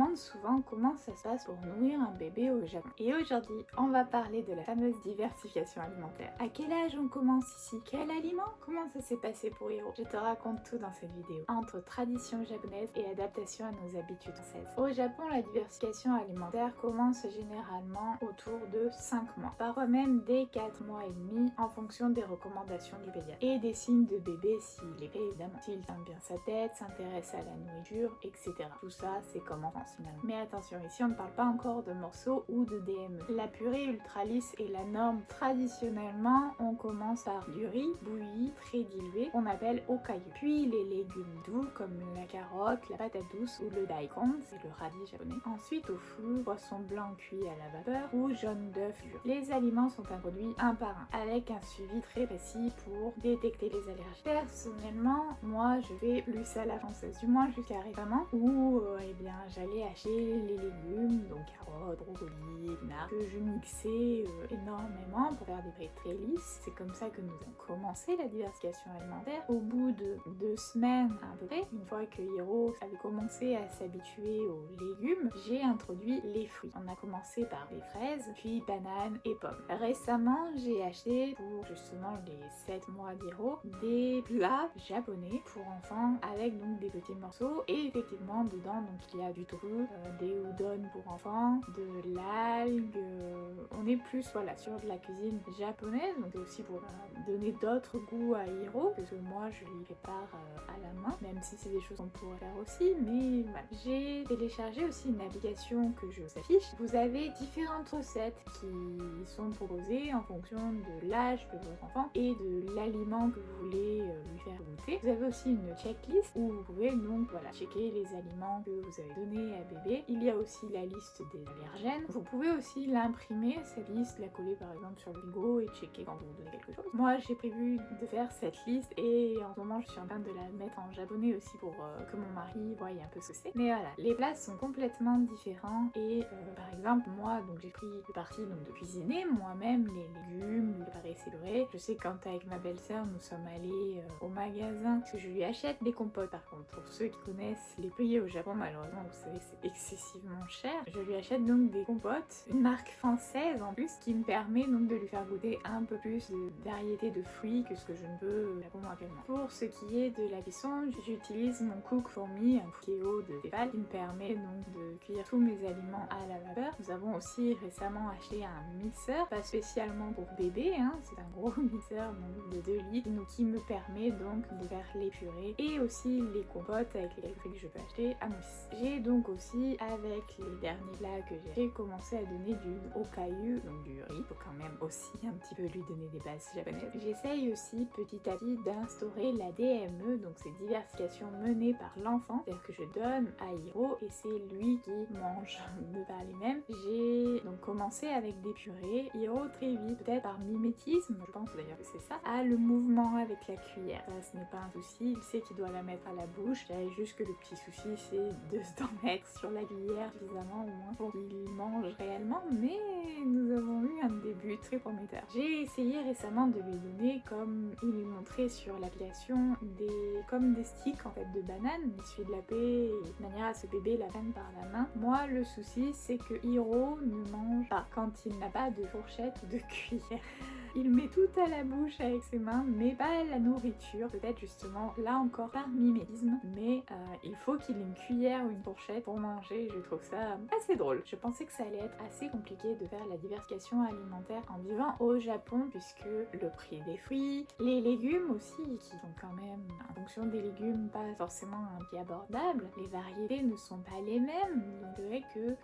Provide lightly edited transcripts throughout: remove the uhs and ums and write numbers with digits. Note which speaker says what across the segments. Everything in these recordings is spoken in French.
Speaker 1: demande souvent comment ça se passe pour nourrir un bébé au Japon. Et aujourd'hui, on va parler de la fameuse diversification alimentaire. À quel âge on commence ici? Quel aliment? Comment ça s'est passé pour Hiro? Je te raconte tout dans cette vidéo. Entre tradition japonaise et adaptation à nos habitudes françaises. Au Japon, la diversification alimentaire commence généralement autour de 5 mois. Parfois même dès 4 mois et demi en fonction des recommandations du pédiatre. Et des signes de bébé s'il est prêt évidemment. S'il tient bien sa tête, s'intéresse à la nourriture, etc. Tout ça, c'est comme en France finalement. Mais attention, ici on ne parle pas encore de morceaux ou de DME. La purée ultra lisse est la norme. Traditionnellement, on commence par du riz bouilli, très dilué, qu'on appelle okayu. Puis les légumes doux comme la carotte, la patate douce ou le daikon, c'est le radis japonais. Ensuite, tofu, poisson blanc cuit à la vapeur ou jaune d'œuf dur. Les aliments sont introduits un par un, avec un suivi très précis pour détecter les allergies. Personnellement, moi je fais plus à la française, du moins jusqu'à récemment, où eh bien j'allais acheter les légumes, donc carottes, brocolis, épinards, que je mixais énormément pour faire des prêts très lisses. C'est comme ça que nous avons commencé la diversification alimentaire. Au bout de 2 semaines à peu près, une fois que Hiro avait commencé à s'habituer aux légumes, j'ai introduit les fruits. On a commencé par les fraises, puis bananes et pommes. Récemment, j'ai acheté pour justement les 7 mois d'Hiro des plats japonais pour enfants avec donc des petits morceaux et effectivement dedans donc il y a du tofu, des udon pour enfants, de l'algue, on est plus voilà sur de la cuisine japonaise, donc c'est aussi pour donner d'autres goûts à Hiro parce que moi je lui prépare à la main, même si c'est des choses qu'on pourrait faire aussi, mais voilà. J'ai téléchargé aussi une application que je vous affiche. Vous avez différentes recettes qui sont proposées en fonction de l'âge de votre enfant et de l'aliment que vous voulez lui faire goûter. Vous avez aussi une checklist où vous pouvez donc voilà checker les aliments que vous avez donnés à bébé. Il y a aussi la liste des allergènes. Vous pouvez aussi l'imprimer, cette liste, la coller par exemple sur le frigo et checker quand vous donnez quelque chose. Moi j'ai prévu de faire cette liste et en ce moment je suis en train de la mettre en japonais aussi pour que mon mari voie un peu ce que c'est. Mais voilà, les plats sont complètement différents et par exemple moi donc j'ai pris le parti donc de cuisiner moi-même les légumes, les préparer célerés. Je sais quand avec ma belle-sœur nous sommes allés au magasin parce que je lui achète des compotes. Par contre pour ceux qui connaissent les prix au Japon, malheureusement vous savez c'est excessivement cher. Je lui achète donc des compotes, une marque française en plus qui me permet donc de lui faire goûter un peu plus de variété de fruits que ce que je ne peux actuellement. Pour ce qui est de la cuisson, j'utilise mon cook for me, un Cookéo de Tefal qui me permet donc de cuire tous mes aliments à la vapeur. Nous avons aussi récemment acheté un mixeur, pas spécialement pour bébé, hein, c'est un gros mixeur donc de 2 litres donc, qui me permet donc de faire les purées et aussi les compotes avec les fruits que je peux acheter à mon fils. J'ai donc aussi avec les derniers plats que j'ai commencé à donner du okayu, donc du riz, faut quand même aussi un petit peu lui donner des bases japonaises. J'essaye aussi petit à petit d'instaurer la DME, donc c'est diversification menée par l'enfant, c'est-à-dire que je donne à Hiro et c'est lui qui mange de par lui-même. J'ai donc commencé avec des purées. Hiro très vite, peut-être par mimétisme, je pense d'ailleurs que c'est ça, a le mouvement avec la cuillère. Ça ce n'est pas un souci, il sait qu'il doit la mettre à la bouche. J'avais juste que le petit souci c'est de s'en mettre sur la cuillère suffisamment au moins pour qu'il mange réellement, mais nous avons eu un début très prometteur. J'ai essayé récemment de lui donner, comme il est montré sur l'application, comme des sticks en fait de bananes, il suffit de la paix de manière à ce bébé la prenne par la main. Moi le souci c'est que Hiro ne mange pas quand il n'a pas de fourchette ou de cuillère. Il met tout à la bouche avec ses mains, mais pas la nourriture. Peut-être justement, là encore, par mimétisme. Mais il faut qu'il ait une cuillère ou une fourchette pour manger. Je trouve ça assez drôle. Je pensais que ça allait être assez compliqué de faire la diversification alimentaire en vivant au Japon, puisque le prix des fruits, les légumes aussi, qui sont quand même, en fonction des légumes, pas forcément un prix abordable. Les variétés ne sont pas les mêmes. Donc c'est vrai que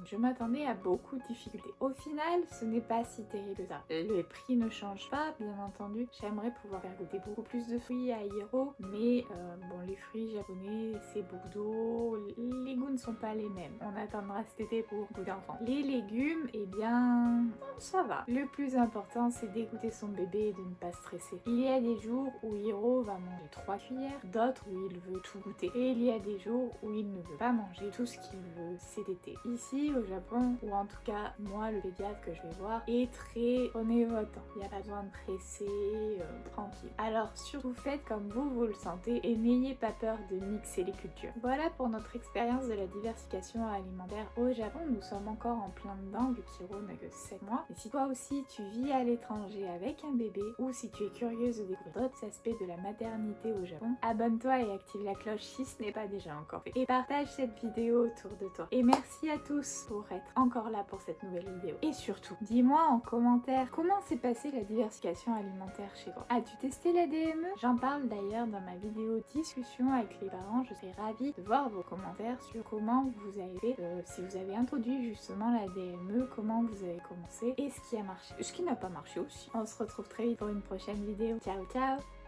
Speaker 1: je m'attendais à beaucoup de difficultés. Au final, ce n'est pas si terrible que ça. Les prix ne change pas, bien entendu. J'aimerais pouvoir faire goûter beaucoup plus de fruits à Hiro, mais bon, les fruits japonais, c'est beaucoup d'eau, les goûts ne sont pas les mêmes. On attendra cet été pour goûter d'enfant. Les légumes, eh bien, ça va. Le plus important, c'est d'écouter son bébé et de ne pas stresser. Il y a des jours où Hiro va manger 3 cuillères, d'autres où il veut tout goûter. Et il y a des jours où il ne veut pas manger tout ce qu'il veut cet été. Ici, au Japon, ou en tout cas, moi, le pédiatre que je vais voir, est très prenez votre temps. Il n'y a pas besoin de presser, tranquille. Alors surtout faites comme vous le sentez et n'ayez pas peur de mixer les cultures. Voilà pour notre expérience de de la diversification alimentaire au Japon. Nous sommes encore en plein dedans vu qu'Hiro n'a que 7 mois. Et si toi aussi tu vis à l'étranger avec un bébé ou si tu es curieuse de découvrir d'autres aspects de la maternité au Japon, abonne-toi et active la cloche si ce n'est pas déjà encore fait. Et partage cette vidéo autour de toi. Et merci à tous pour être encore là pour cette nouvelle vidéo. Et surtout, dis-moi en commentaire comment s'est passée la diversification alimentaire chez toi. As-tu testé la DME? J'en parle d'ailleurs dans ma vidéo discussion avec les parents. Je serais ravie de voir vos commentaires sur comment vous avez fait, si vous avez introduit justement la DME, comment vous avez commencé et ce qui a marché, ce qui n'a pas marché aussi. On se retrouve très vite pour une prochaine vidéo. Ciao ciao!